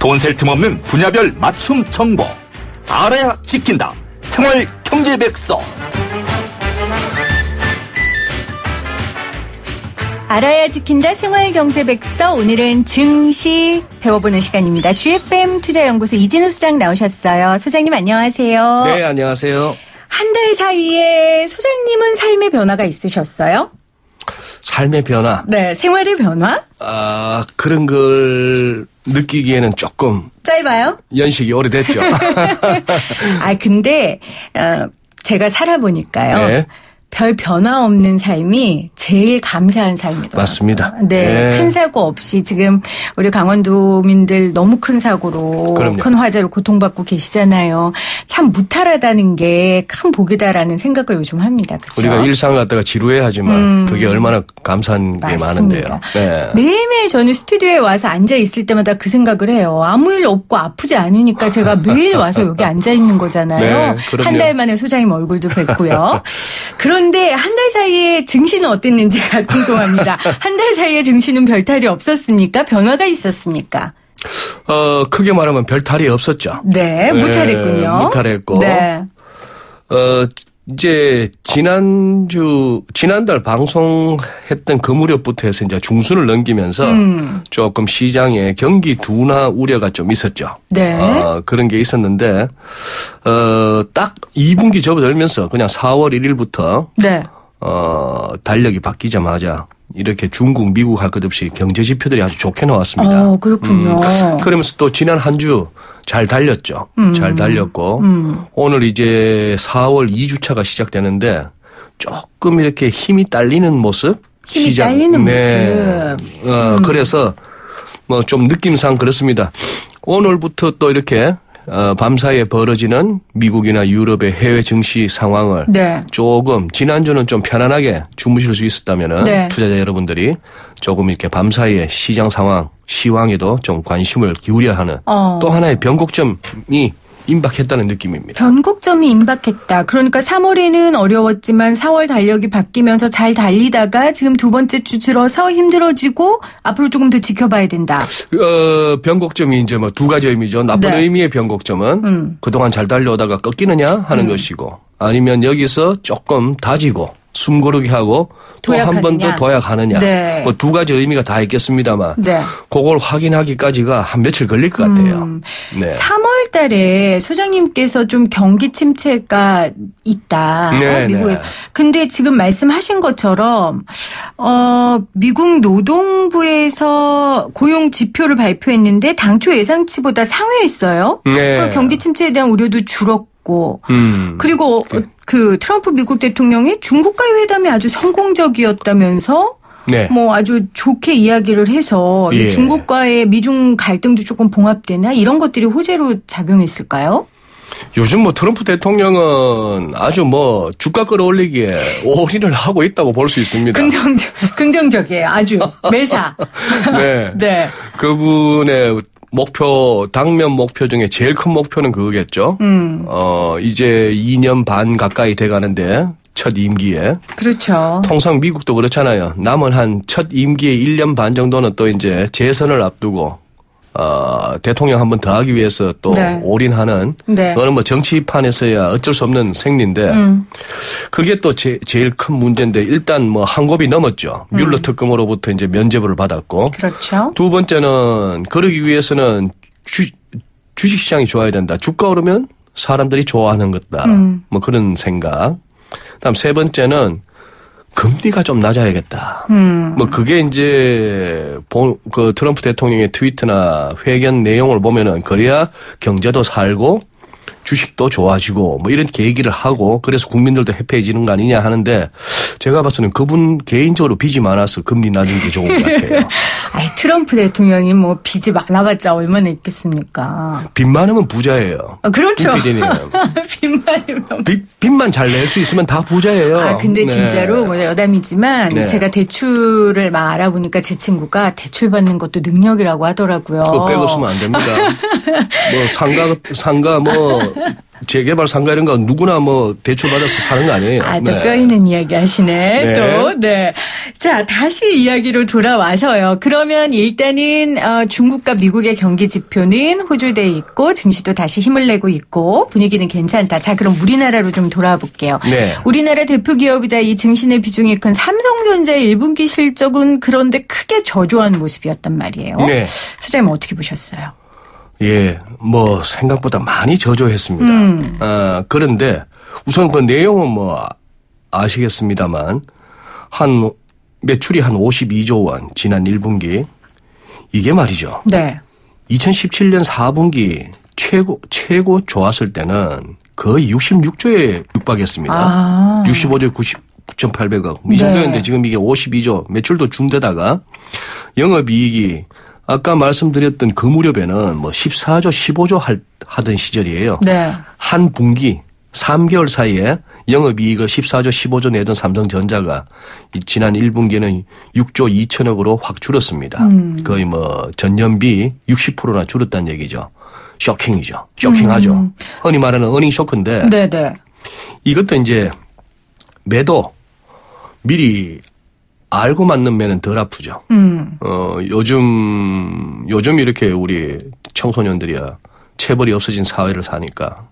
돈 셀 틈 없는 분야별 맞춤 정보. 알아야 지킨다. 생활 경제백서. 알아야 지킨다 생활경제백서. 오늘은 증시 배워보는 시간입니다. GFM 투자연구소 이진우 소장 나오셨어요. 소장님 안녕하세요. 네, 안녕하세요. 한 달 사이에 소장님은 삶의 변화가 있으셨어요? 삶의 변화? 네, 생활의 변화? 그런 걸 느끼기에는 조금 짧아요? 연식이 오래됐죠. 근데 제가 살아보니까요. 네. 별 변화 없는 삶이 제일 감사한 삶이더라고요. 맞습니다. 네, 네. 큰 사고 없이 지금 우리 강원도민들 너무 큰 사고로 그럼요. 큰 화재로 고통받고 계시잖아요. 참 무탈하다는 게 큰 복이다라는 생각을 요즘 합니다. 그렇죠? 우리가 일상을 갖다가 지루해하지만 그게 얼마나 감사한 게 맞습니다. 많은데요. 네. 매일매일 저는 스튜디오에 와서 앉아 있을 때마다 그 생각을 해요. 아무 일 없고 아프지 않으니까 제가 매일 와서 여기 앉아 있는 거잖아요. 네, 그럼요. 한 달 만에 소장님 얼굴도 뵙고요. 그런데 한 달 사이에 증시는 어땠는지가 궁금합니다. 한 달 사이에 증시는 별탈이 없었습니까? 변화가 있었습니까? 크게 말하면 별 탈이 없었죠. 네, 무탈했군요. 무탈했고. 네. 이제 지난달 방송했던 그 무렵부터 해서 이제 중순을 넘기면서 조금 시장에 경기 둔화 우려가 좀 있었죠. 네. 그런 게 있었는데, 딱 2분기 접어들면서 그냥 4월 1일부터 네. 달력이 바뀌자마자 이렇게 중국, 미국 할 것 없이 경제 지표들이 아주 좋게 나왔습니다. 그렇군요. 그러면서 또 지난 한 주 잘 달렸죠. 잘 달렸고 오늘 이제 4월 2주차가 시작되는데 조금 이렇게 힘이 딸리는 모습? 힘이 딸리는 모습. 그래서 뭐 좀 느낌상 그렇습니다. 오늘부터 또 이렇게 밤사이에 벌어지는 미국이나 유럽의 해외 증시 상황을 네. 조금 지난주는 좀 편안하게 주무실 수 있었다면은 네. 투자자 여러분들이 조금 이렇게 밤사이에 시장 상황, 시황에도 좀 관심을 기울여야 하는 또 하나의 변곡점이 임박했다는 느낌입니다. 변곡점이 임박했다. 그러니까 3월에는 어려웠지만 4월 달력이 바뀌면서 잘 달리다가 지금 두 번째 주 들어서 힘들어지고 앞으로 조금 더 지켜봐야 된다. 변곡점이 이제 뭐 두 가지 의미죠. 나쁜 네. 의미의 변곡점은 그동안 잘 달려오다가 꺾이느냐 하는 것이고 아니면 여기서 조금 다지고 숨고르게 하고 또 한 번 더 도약하느냐. 네. 뭐 두 가지 의미가 다 있겠습니다만 네. 그걸 확인하기까지가 한 며칠 걸릴 것 같아요. 네. 3월 달에 소장님께서 좀 경기 침체가 있다. 네, 미국에. 네. 근데 지금 말씀하신 것처럼 미국 노동부에서 고용 지표를 발표했는데 당초 예상치보다 상회했어요. 네. 경기 침체에 대한 우려도 줄었고 그리고 그 트럼프 미국 대통령이 중국과의 회담이 아주 성공적이었다면서 네. 뭐 아주 좋게 이야기를 해서 예. 중국과의 미중 갈등도 조금 봉합되나 이런 것들이 호재로 작용했을까요? 요즘 뭐 트럼프 대통령은 아주 뭐 주가 끌어올리기에 올인을 하고 있다고 볼 수 있습니다. 긍정적이에요. 아주 매사. 네. 네. 그분의 목표, 당면 목표 중에 제일 큰 목표는 그거겠죠. 이제 2년 반 가까이 돼 가는데 첫 임기에. 그렇죠. 통상 미국도 그렇잖아요. 남은 한 첫 임기에 1년 반 정도는 또 이제 재선을 앞두고 대통령 한 번 더 하기 위해서 또 네. 올인하는 네. 그거는 뭐 정치판에서야 어쩔 수 없는 생리인데 그게 또 제일 큰 문제인데 일단 뭐 한 곱이 넘었죠. 뮬러 특검으로부터 이제 면죄부를 받았고 그렇죠. 두 번째는 그러기 위해서는 주식시장이 좋아야 된다. 주가 오르면 사람들이 좋아하는 것다. 뭐 그런 생각. 그다음 세 번째는 금리가 좀 낮아야겠다. 뭐 그게 이제 그 트럼프 대통령의 트위터나 회견 내용을 보면은 그래야 경제도 살고 주식도 좋아지고 뭐 이렇게 얘기를 하고 그래서 국민들도 해피해지는 거 아니냐 하는데 제가 봐서는 그분 개인적으로 빚이 많아서 금리 낮은 게 좋은 것 같아요. 아이, 트럼프 대통령이 뭐 빚이 많아봤자 얼마나 있겠습니까? 빚 많으면 부자예요. 그렇죠. 빚 많으면. 빚만 잘 낼 수 있으면 다 부자예요. 근데 네. 진짜로 뭐 여담이지만 네. 제가 대출을 막 알아보니까 제 친구가 대출 받는 것도 능력이라고 하더라고요. 그거 빼고서면 안 됩니다. 뭐 상가 뭐 재개발 상가 이런 거 누구나 뭐 대출 받아서 사는 거 아니에요. 또 뼈있는 이야기 하시네. 네. 또, 네. 자, 다시 이야기로 돌아와서요. 그러면 일단은, 중국과 미국의 경기 지표는 호조돼 있고, 증시도 다시 힘을 내고 있고, 분위기는 괜찮다. 자, 그럼 우리나라로 좀 돌아와 볼게요. 네. 우리나라 대표 기업이자 이 증신의 비중이 큰 삼성전자의 1분기 실적은 그런데 크게 저조한 모습이었단 말이에요. 네. 소장님 어떻게 보셨어요? 예, 뭐 생각보다 많이 저조했습니다. 그런데 우선 그 내용은 뭐 아시겠습니다만 한 매출이 한 52조 원 지난 1분기 이게 말이죠. 네. 2017년 4분기 최고 좋았을 때는 거의 66조에 육박했습니다. 65조 9,800억. 이 정도였는데 네. 지금 이게 52조 매출도 중대다가 영업이익이 아까 말씀드렸던 그 무렵에는 뭐 14조 15조 하던 시절이에요. 네. 한 분기 3개월 사이에 영업이익을 14조 15조 내던 삼성전자가 지난 1분기에는 6조 2천억으로 확 줄었습니다. 거의 뭐 전년비 60%나 줄었다는 얘기죠. 쇼킹이죠. 쇼킹하죠. 흔히 말하는 어닝 쇼크인데 네네. 이것도 이제 매도 미리 알고 맞는 매는 덜 아프죠. 요즘 이렇게 우리 청소년들이야 체벌이 없어진 사회를 사니까.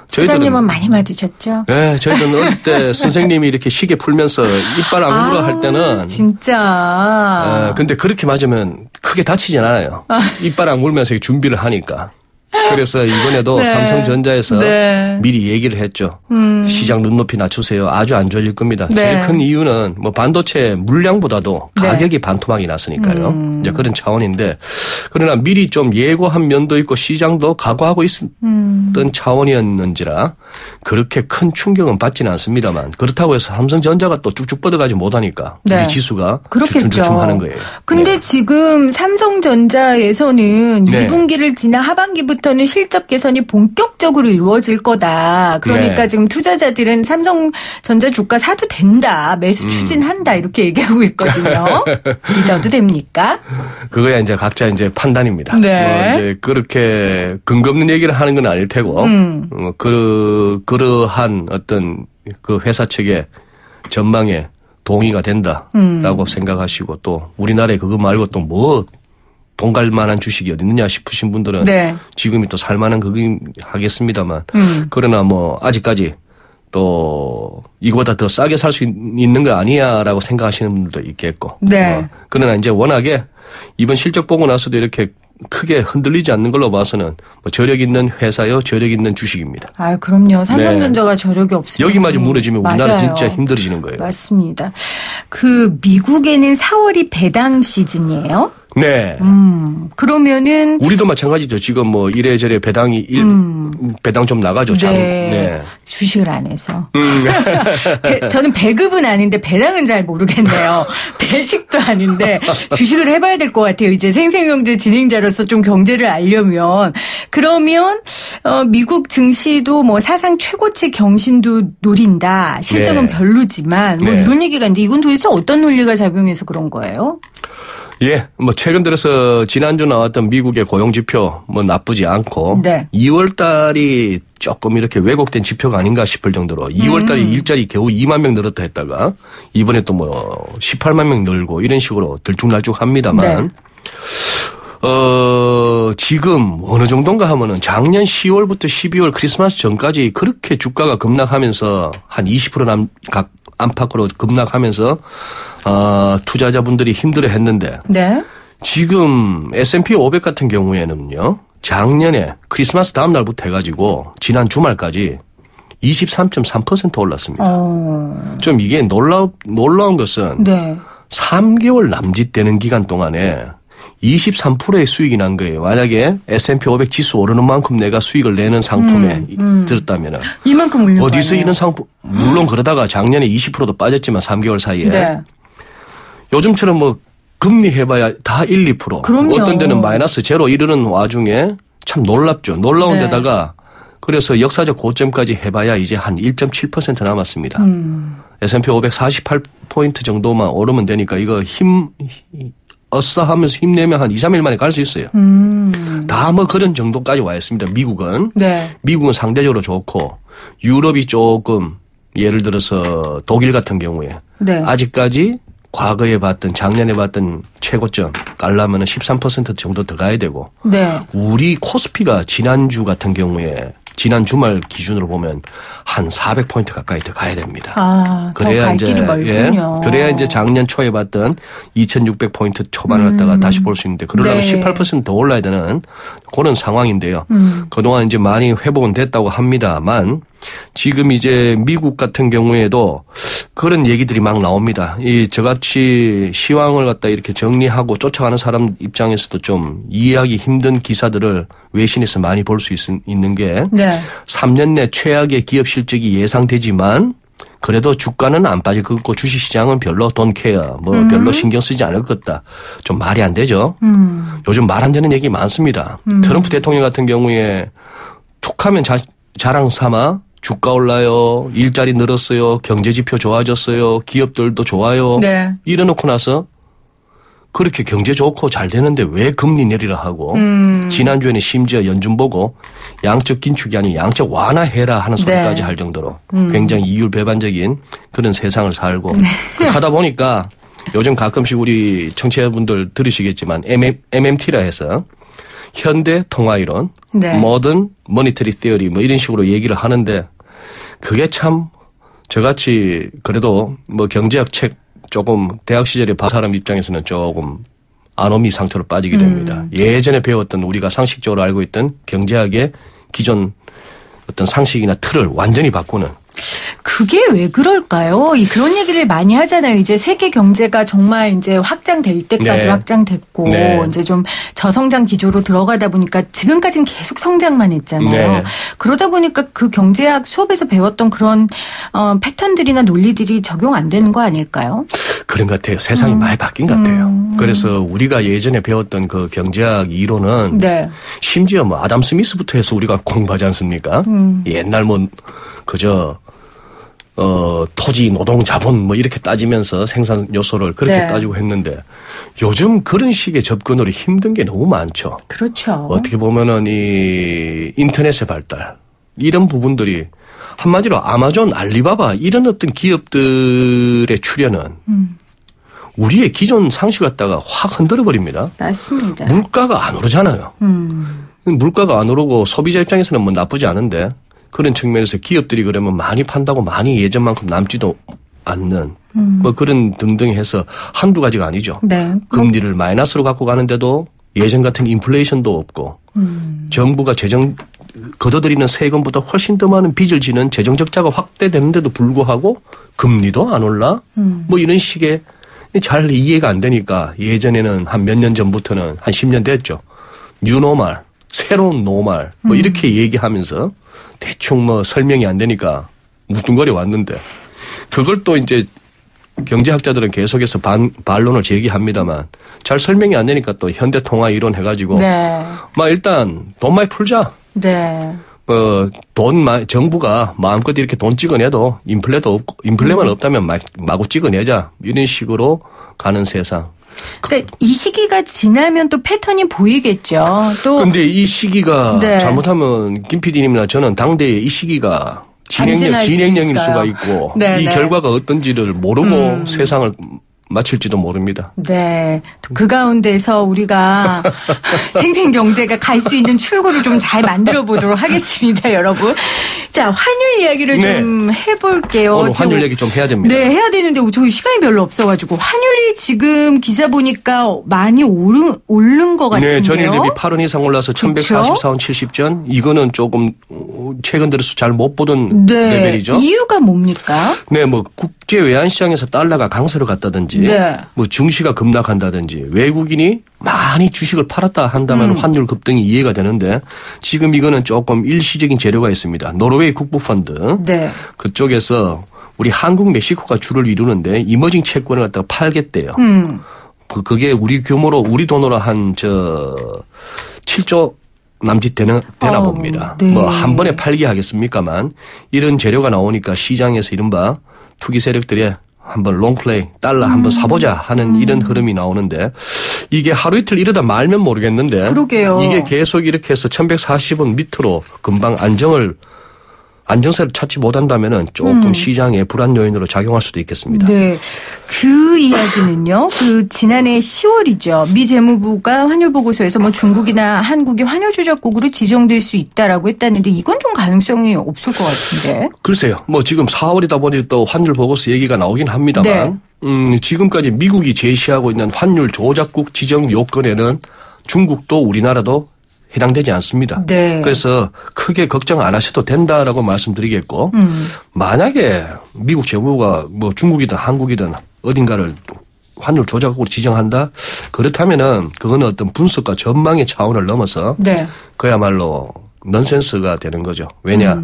소장님은 많이 맞으셨죠? 네, 저희들은 어릴 때 선생님이 이렇게 시계 풀면서 이빨 안 물어 할 때는. 진짜. 근데 그렇게 맞으면 크게 다치진 않아요. 이빨 안 물면서 준비를 하니까. 그래서 이번에도 네. 삼성전자에서 네. 미리 얘기를 했죠. 시장 눈높이 낮추세요. 아주 안 좋아질 겁니다. 네. 제일 큰 이유는 뭐 반도체 물량보다도 가격이 반토막이 났으니까요. 이제 그런 차원인데 그러나 미리 좀 예고한 면도 있고 시장도 각오하고 있었던 차원이었는지라 그렇게 큰 충격은 받지는 않습니다만 그렇다고 해서 삼성전자가 또 쭉쭉 뻗어가지 못하니까 네. 우리 지수가 그렇겠죠. 주춤주춤하는 거예요. 근데 네. 지금 삼성전자에서는 네. 2분기를 지나 하반기부터는 실적 개선이 본격적으로 이루어질 거다. 그러니까 네. 지금 투자자들은 삼성전자 주가 사도 된다. 매수 추진한다. 이렇게 얘기하고 있거든요. 믿어도 됩니까? 그거야 이제 각자 이제 판단입니다. 네. 이제 그렇게 근거 없는 얘기를 하는 건 아닐 테고, 그러한 어떤 그 회사 측의 전망에 동의가 된다라고 생각하시고 또 우리나라에 그거 말고 또 뭐 돈 갈 만한 주식이 어디 있느냐 싶으신 분들은 네. 지금이 또 살 만한 그긴 하겠습니다만 그러나 뭐 아직까지 또 이거보다 더 싸게 살 수 있는 거 아니야라고 생각하시는 분들도 있겠고. 네. 그러나 이제 워낙에 이번 실적 보고 나서도 이렇게 크게 흔들리지 않는 걸로 봐서는 뭐 저력 있는 회사요, 저력 있는 주식입니다. 아, 그럼요. 삼성전자가 저력이 없으면 여기마저 무너지면 우리나라 맞아요. 진짜 힘들어지는 거예요. 맞습니다. 그 미국에는 4월이 배당 시즌이에요? 네. 그러면은 우리도 마찬가지죠. 지금 뭐 이래저래 배당이 배당 좀 나가죠. 네. 주식을 안 해서. 저는 배급은 아닌데 배당은 잘 모르겠네요. 배식도 아닌데 주식을 해봐야 될 것 같아요. 이제 생생경제 진행자로서 좀 경제를 알려면. 그러면 미국 증시도 뭐 사상 최고치 경신도 노린다. 실적은 네. 별로지만 뭐 네. 이런 얘기가 있는데 이건 도대체 어떤 논리가 작용해서 그런 거예요? 예, 뭐 최근 들어서 지난주 나왔던 미국의 고용 지표 뭐 나쁘지 않고 네. 2월 달이 조금 이렇게 왜곡된 지표가 아닌가 싶을 정도로 2월 달에 일자리 겨우 2만 명 늘었다 했다가 이번에 또 뭐 18만 명 늘고 이런 식으로 들쭉날쭉합니다만 네. 지금 어느 정도인가 하면은 작년 10월부터 12월 크리스마스 전까지 그렇게 주가가 급락하면서 한 20% 안팎으로 급락하면서 투자자분들이 힘들어했는데 네. 지금 S&P 500 같은 경우에는요. 작년에 크리스마스 다음 날부터 해가지고 지난 주말까지 23.3% 올랐습니다. 좀 이게 놀라운 것은 네. 3개월 남짓되는 기간 동안에 23%의 수익이 난 거예요. 만약에 S&P 500 지수 오르는 만큼 내가 수익을 내는 상품에 들었다면은 이만큼 올린 어디서 거예요. 이런 상품 물론 그러다가 작년에 20%도 빠졌지만 3개월 사이에 네. 요즘처럼 뭐 금리 해봐야 다 1, 2%. 그럼요. 어떤 데는 마이너스 제로 이르는 와중에 참 놀랍죠. 놀라운 네. 데다가 그래서 역사적 고점까지 해봐야 이제 한 1.7% 남았습니다. S&P 500 48포인트 정도만 오르면 되니까 이거 어싸 하면서 힘내면 한 2, 3일 만에 갈 수 있어요. 다 뭐 그런 정도까지 와 있습니다. 미국은. 네. 미국은 상대적으로 좋고 유럽이 조금 예를 들어서 독일 같은 경우에 네. 아직까지 과거에 봤던 작년에 봤던 최고점 깔려면 13% 정도 더 가야 되고 네. 우리 코스피가 지난주 같은 경우에 지난 주말 기준으로 보면 한 400포인트 가까이 더 가야 됩니다. 아, 그래야 더 갈 이제 길이 멀군요. 그래야 이제 작년 초에 봤던 2,600포인트 초반을 갖다가 다시 볼 수 있는데 그러려면 네. 18% 더 올라야 되는 그런 상황인데요. 그동안 이제 많이 회복은 됐다고 합니다만 지금 이제 미국 같은 경우에도 그런 얘기들이 막 나옵니다. 이 저같이 시황을 갖다 이렇게 정리하고 쫓아가는 사람 입장에서도 좀 이해하기 힘든 기사들을 외신에서 많이 볼 수 있는 게 네. 3년 내 최악의 기업 실적이 예상되지만 그래도 주가는 안 빠질 것 같고 주식시장은 별로 돈 케어 뭐 별로 신경 쓰지 않을 것 같다. 좀 말이 안 되죠. 요즘 말 안 되는 얘기 많습니다. 트럼프 대통령 같은 경우에 툭하면 자랑 삼아 주가 올라요. 일자리 늘었어요. 경제지표 좋아졌어요. 기업들도 좋아요. 네. 이래놓고 나서 그렇게 경제 좋고 잘 되는데 왜 금리 내리라 하고 지난주에는 심지어 연준 보고 양적 긴축이 아닌 양적 완화해라 하는 소리까지 네. 할 정도로 굉장히 이율배반적인 그런 세상을 살고 하다 보니까 요즘 가끔씩 우리 청취자분들 들으시겠지만 MMT라 해서 현대 통화이론, 네. 모던 모니터리 티어리 뭐 이런 식으로 얘기를 하는데 그게 참 저같이 그래도 뭐 경제학 책 조금 대학 시절에 본 사람 입장에서는 조금 아노미 상태로 빠지게 됩니다. 예전에 배웠던 우리가 상식적으로 알고 있던 경제학의 기존 어떤 상식이나 틀을 완전히 바꾸는. 그게 왜 그럴까요? 그런 얘기를 많이 하잖아요. 이제 세계 경제가 정말 이제 확장될 때까지 네. 확장됐고 네. 이제 좀 저성장 기조로 들어가다 보니까 지금까지는 계속 성장만 했잖아요. 네. 그러다 보니까 그 경제학 수업에서 배웠던 그런 패턴들이나 논리들이 적용 안 되는 거 아닐까요? 그런 것 같아요. 세상이 많이 바뀐 것 같아요. 그래서 우리가 예전에 배웠던 그 경제학 이론은 네. 심지어 뭐 아담 스미스부터 해서 우리가 공부하지 않습니까? 옛날 뭐 그저 토지, 노동, 자본 뭐 이렇게 따지면서 생산 요소를 그렇게 네. 따지고 했는데 요즘 그런 식의 접근으로 힘든 게 너무 많죠. 그렇죠. 어떻게 보면은 이 인터넷의 발달 이런 부분들이 한마디로 아마존, 알리바바 이런 어떤 기업들의 출현은 우리의 기존 상식을 갖다가 확 흔들어 버립니다. 맞습니다. 물가가 안 오르잖아요. 물가가 안 오르고 소비자 입장에서는 뭐 나쁘지 않은데 그런 측면에서 기업들이 그러면 많이 판다고 많이 예전만큼 남지도 않는 뭐 그런 등등 해서 한두 가지가 아니죠. 네. 금리를 마이너스로 갖고 가는데도 예전 같은 인플레이션도 없고 정부가 걷어들이는 세금보다 훨씬 더 많은 빚을 지는 재정 적자가 확대되는데도 불구하고 금리도 안 올라 뭐 이런 식의 잘 이해가 안 되니까 예전에는 한 몇 년 전부터는 한 10년 됐죠. 뉴노멀, 새로운 노멀 뭐 이렇게 얘기하면서 대충 뭐 설명이 안 되니까 뭉뚱거려 왔는데 그걸 또 이제 경제학자들은 계속해서 반론을 제기합니다만 잘 설명이 안 되니까 또 현대통화 이론 해가지고 네. 막 일단 돈 많이 풀자. 네. 정부가 마음껏 이렇게 돈 찍어내도 인플레만 없다면 마구 찍어내자 이런 식으로 가는 세상. 그러니까 이 시기가 지나면 또 패턴이 보이겠죠. 또 근데 이 시기가 네. 잘못하면 김 PD님이나 저는 당대에 이 시기가 반진할 수도 진행형일 있어요. 수가 있고 네, 이 네. 결과가 어떤지를 모르고 세상을 마칠지도 모릅니다. 네. 그 가운데서 우리가 생생경제가 갈 수 있는 출구를 좀 잘 만들어 보도록 하겠습니다, 여러분. 자, 환율 이야기를 네. 좀 해볼게요. 오늘 환율 얘기 좀 해야 됩니다. 네, 해야 되는데 저희 시간이 별로 없어가지고 환율이 지금 기사 보니까 많이 오른 것 같은데요. 네, 전일 대비 8원 이상 올라서 1144원 70전. 이거는 조금 최근 들어서 잘 못 보던 네. 레벨이죠. 이유가 뭡니까? 네, 뭐 국제 외환 시장에서 달러가 강세로 갔다든지, 네. 뭐 증시가 급락한다든지, 외국인이 많이 주식을 팔았다 한다면 환율 급등이 이해가 되는데 지금 이거는 조금 일시적인 재료가 있습니다. 노르웨이 국부펀드 네. 그쪽에서 우리 한국, 멕시코가 주를 이루는데 이머징 채권을 갖다가 팔겠대요. 그게 우리 규모로 우리 돈으로 한 7조 남짓 되나 봅니다. 네. 뭐 한 번에 팔게 하겠습니까만 이런 재료가 나오니까 시장에서 이른바 투기 세력들의 한번 롱플레이, 달러 한번 사보자 하는 이런 흐름이 나오는데 이게 하루 이틀 이러다 말면 모르겠는데 그러게요. 이게 계속 이렇게 해서 1140원 밑으로 금방 안정세를 찾지 못한다면은 조금 시장에 불안 요인으로 작용할 수도 있겠습니다. 네. 그 이야기는요. 그 지난해 10월이죠. 미 재무부가 환율 보고서에서 뭐 중국이나 한국이 환율 조작국으로 지정될 수 있다라고 했다는데 이건 좀 가능성이 없을 것 같은데. 글쎄요. 뭐 지금 4월이다 보니 또 환율 보고서 얘기가 나오긴 합니다만 지금까지 미국이 제시하고 있는 환율 조작국 지정 요건에는 중국도 우리나라도 해당되지 않습니다. 네. 그래서 크게 걱정 안 하셔도 된다라고 말씀드리겠고 만약에 미국 재무부가 뭐 중국이든 한국이든 어딘가를 환율 조작국으로 지정한다? 그렇다면은 그거는 어떤 분석과 전망의 차원을 넘어서 네. 그야말로 넌센스가 되는 거죠. 왜냐?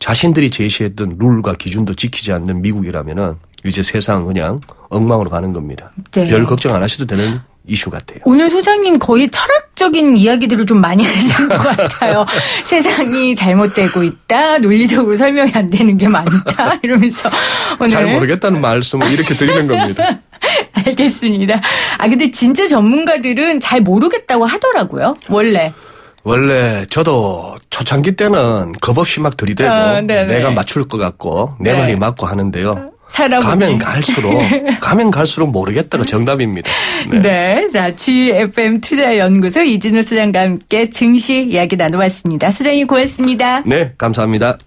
자신들이 제시했던 룰과 기준도 지키지 않는 미국이라면은 이제 세상 그냥 엉망으로 가는 겁니다. 네. 별 걱정 안 하셔도 되는 이슈 같아요. 오늘 소장님 거의 철학적인 이야기들을 좀 많이 하신 것 같아요. 세상이 잘못되고 있다. 논리적으로 설명이 안 되는 게 많다. 이러면서 오늘. 잘 모르겠다는 말씀을 이렇게 드리는 겁니다. 알겠습니다. 근데 진짜 전문가들은 잘 모르겠다고 하더라고요. 원래 저도 초창기 때는 겁 없이 막 들이대고 내가 맞출 것 같고 내 말이 맞고 하는데요. 가면 갈수록 모르겠다가 정답입니다. 네. 자, GFM 투자연구소 이진우 소장과 함께 증시 이야기 나눠봤습니다. 소장님 고맙습니다. 네, 감사합니다.